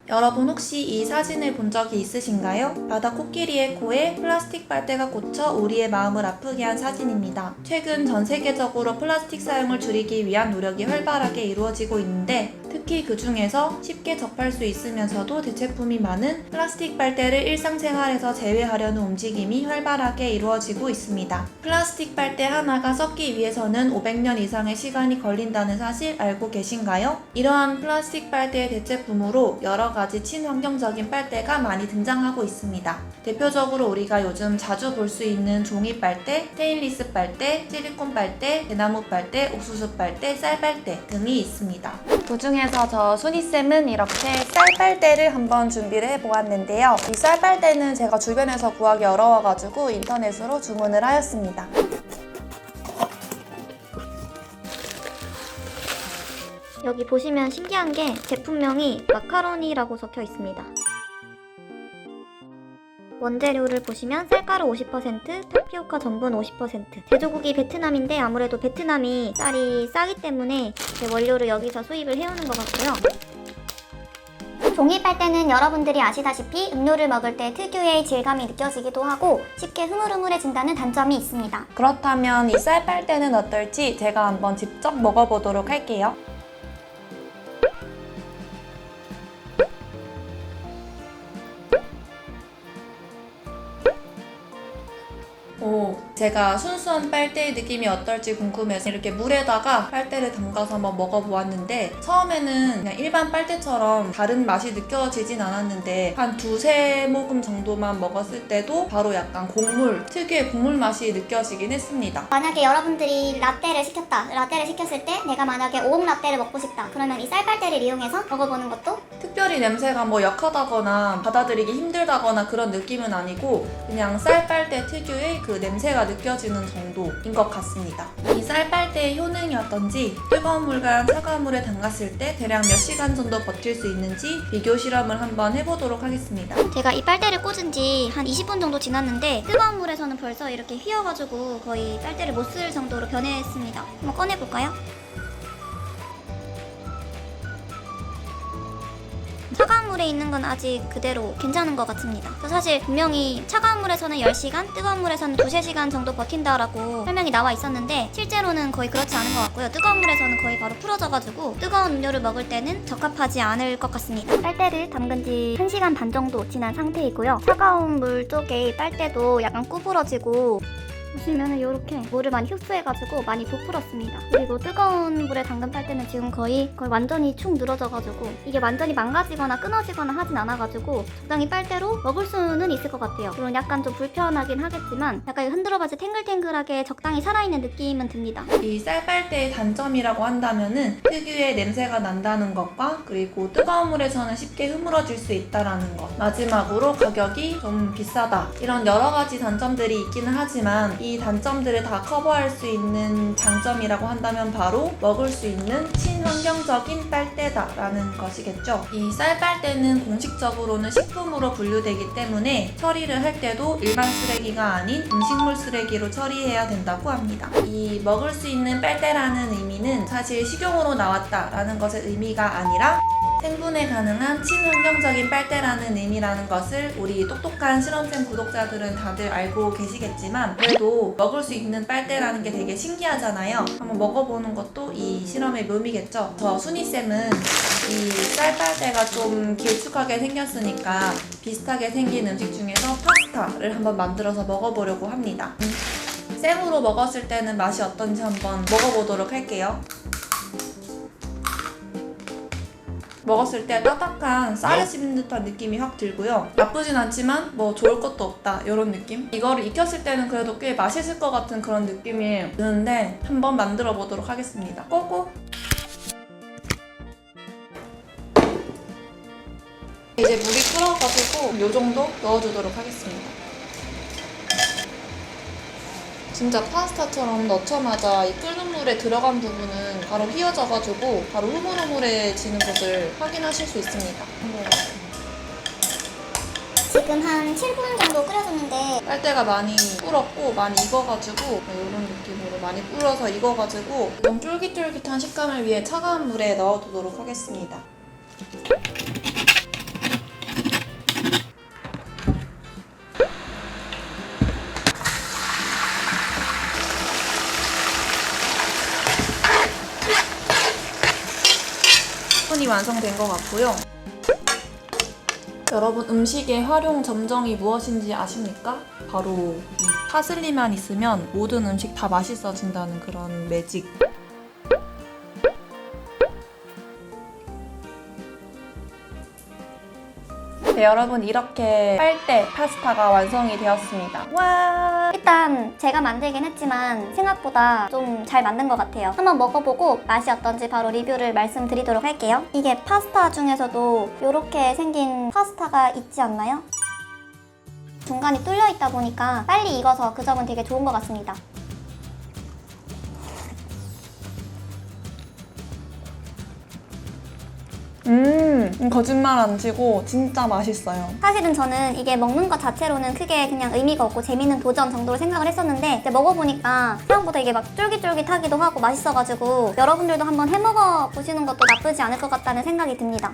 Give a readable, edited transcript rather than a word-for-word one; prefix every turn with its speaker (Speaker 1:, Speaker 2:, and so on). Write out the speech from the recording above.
Speaker 1: 여러분 혹시 이 사진을 본 적이 있으신가요? 바다 코끼리의 코에 플라스틱 빨대가 꽂혀 우리의 마음을 아프게 한 사진입니다. 최근 전 세계적으로 플라스틱 사용을 줄이기 위한 노력이 활발하게 이루어지고 있는데 특히 그 중에서 쉽게 접할 수 있으면서도 대체품이 많은 플라스틱 빨대를 일상생활에서 제외하려는 움직임이 활발하게 이루어지고 있습니다. 플라스틱 빨대 하나가 썩기 위해서는 500년 이상의 시간이 걸린다는 사실 알고 계신가요? 이러한 플라스틱 빨대의 대체품으로 여러 가지 친환경적인 빨대가 많이 등장하고 있습니다. 대표적으로 우리가 요즘 자주 볼 수 있는 종이 빨대, 스테인리스 빨대, 실리콘 빨대, 대나무 빨대, 옥수수 빨대, 쌀 빨대 등이 있습니다. 그 중에서 저 순이쌤은 이렇게 쌀 빨대를 한번 준비를 해보았는데요. 이 쌀 빨대는 제가 주변에서 구하기 어려워가지고 인터넷으로 주문을 하였습니다.
Speaker 2: 여기 보시면 신기한 게 제품명이 마카로니라고 적혀 있습니다. 원재료를 보시면 쌀가루 50%, 타피오카 전분 50%. 제조국이 베트남인데 아무래도 베트남이 쌀이 싸기 때문에 원료를 여기서 수입을 해오는 것 같고요.
Speaker 3: 종이 빨대는 여러분들이 아시다시피 음료를 먹을 때 특유의 질감이 느껴지기도 하고 쉽게 흐물흐물해진다는 단점이 있습니다.
Speaker 1: 그렇다면 이 쌀 빨대는 어떨지 제가 한번 직접 먹어보도록 할게요. 제가 순수한 빨대의 느낌이 어떨지 궁금해서 이렇게 물에다가 빨대를 담가서 한번 먹어보았는데 처음에는 그냥 일반 빨대처럼 다른 맛이 느껴지진 않았는데 한 두세 모금 정도만 먹었을 때도 바로 약간 곡물, 특유의 곡물 맛이 느껴지긴 했습니다.
Speaker 3: 만약에 여러분들이 라떼를 시켰다. 라떼를 시켰을 때 내가 만약에 오목 라떼를 먹고 싶다. 그러면 이 쌀빨대를 이용해서 먹어보는 것도
Speaker 1: 특별히 냄새가 뭐 역하다거나 받아들이기 힘들다거나 그런 느낌은 아니고 그냥 쌀빨대 특유의 그 냄새가 느껴지는 정도인 것 같습니다. 이 쌀빨대의 효능이 어떤지 뜨거운 물과 차가운 물에 담갔을 때 대략 몇 시간 정도 버틸 수 있는지 비교 실험을 한번 해보도록 하겠습니다.
Speaker 2: 제가 이 빨대를 꽂은 지 한 20분 정도 지났는데 뜨거운 물에서는 벌써 이렇게 휘어가지고 거의 빨대를 못 쓸 정도로 변했습니다. 한번 꺼내볼까요? 차가운 물에 있는 건 아직 그대로 괜찮은 것 같습니다. 사실 분명히 차가운 물에서는 10시간, 뜨거운 물에서는 2~3시간 정도 버틴다라고 설명이 나와 있었는데 실제로는 거의 그렇지 않은 것 같고요. 뜨거운 물에서는 거의 바로 풀어져가지고 뜨거운 음료를 먹을 때는 적합하지 않을 것 같습니다. 빨대를 담근 지 1시간 반 정도 지난 상태이고요. 차가운 물 쪽에 빨대도 약간 구부러지고 보시면은 이렇게 물을 많이 흡수해가지고 많이 부풀었습니다. 그리고 뜨거운 물에 담근 빨대는 지금 거의 완전히 축 늘어져가지고 이게 완전히 망가지거나 끊어지거나 하진 않아가지고 적당히 빨대로 먹을 수는 있을 것 같아요. 물론 약간 좀 불편하긴 하겠지만 약간 흔들어봐서 탱글탱글하게 적당히 살아있는 느낌은 듭니다.
Speaker 1: 이 쌀빨대의 단점이라고 한다면은 특유의 냄새가 난다는 것과 그리고 뜨거운 물에서는 쉽게 흐물어질 수 있다는 것, 마지막으로 가격이 좀 비싸다, 이런 여러 가지 단점들이 있기는 하지만 이 단점들을 다 커버할 수 있는 장점이라고 한다면 바로 먹을 수 있는 친환경적인 빨대다라는 것이겠죠. 이 쌀빨대는 공식적으로는 식품으로 분류되기 때문에 처리를 할 때도 일반 쓰레기가 아닌 음식물 쓰레기로 처리해야 된다고 합니다. 이 먹을 수 있는 빨대라는 의미는 사실 식용으로 나왔다라는 것의 의미가 아니라 생분해 가능한 친환경적인 빨대라는 의미라는 것을 우리 똑똑한 실험쌤 구독자들은 다들 알고 계시겠지만 그래도 먹을 수 있는 빨대라는 게 되게 신기하잖아요. 한번 먹어보는 것도 이 실험의 묘미겠죠. 저 순이쌤은 이 쌀빨대가 좀 길쭉하게 생겼으니까 비슷하게 생긴 음식 중에서 파스타를 한번 만들어서 먹어보려고 합니다. 생으로 먹었을 때는 맛이 어떤지 한번 먹어보도록 할게요. 먹었을 때 따뜻한 쌀을 씹는 듯한 느낌이 확 들고요. 나쁘진 않지만 뭐 좋을 것도 없다 이런 느낌? 이거를 익혔을 때는 그래도 꽤 맛있을 것 같은 그런 느낌이 드는데 한번 만들어 보도록 하겠습니다. 꼬꼬! 이제 물이 끓어가지고 이 정도 넣어주도록 하겠습니다. 진짜 파스타처럼 넣자마자 이 끓는 물에 들어간 부분은 바로 휘어져가지고 바로 흐물흐물해지는 것을 확인하실 수 있습니다.
Speaker 3: 지금 한 7분 정도 끓여줬는데
Speaker 1: 빨대가 많이 불었고 많이 익어가지고 이런 느낌으로 많이 불어서 익어가지고 좀 쫄깃쫄깃한 식감을 위해 차가운 물에 넣어두도록 하겠습니다. 충분히 완성된 것 같고요. 여러분, 음식의 활용 점정이 무엇인지 아십니까? 바로 이 파슬리만 있으면 모든 음식 다 맛있어진다는 그런 매직. 네, 여러분, 이렇게 빨대 파스타가 완성이 되었습니다. 와!
Speaker 3: 일단 제가 만들긴 했지만 생각보다 좀 잘 만든 것 같아요. 한번 먹어보고 맛이 어떤지 바로 리뷰를 말씀드리도록 할게요. 이게 파스타 중에서도 이렇게 생긴 파스타가 있지 않나요? 중간이 뚫려 있다 보니까 빨리 익어서 그 점은 되게 좋은 것 같습니다.
Speaker 1: 거짓말 안 치고 진짜 맛있어요.
Speaker 3: 사실은 저는 이게 먹는 것 자체로는 크게 그냥 의미가 없고 재밌는 도전 정도로 생각을 했었는데 이제 먹어보니까 생각보다 이게 막 쫄깃쫄깃하기도 하고 맛있어가지고 여러분들도 한번 해먹어 보시는 것도 나쁘지 않을 것 같다는 생각이 듭니다.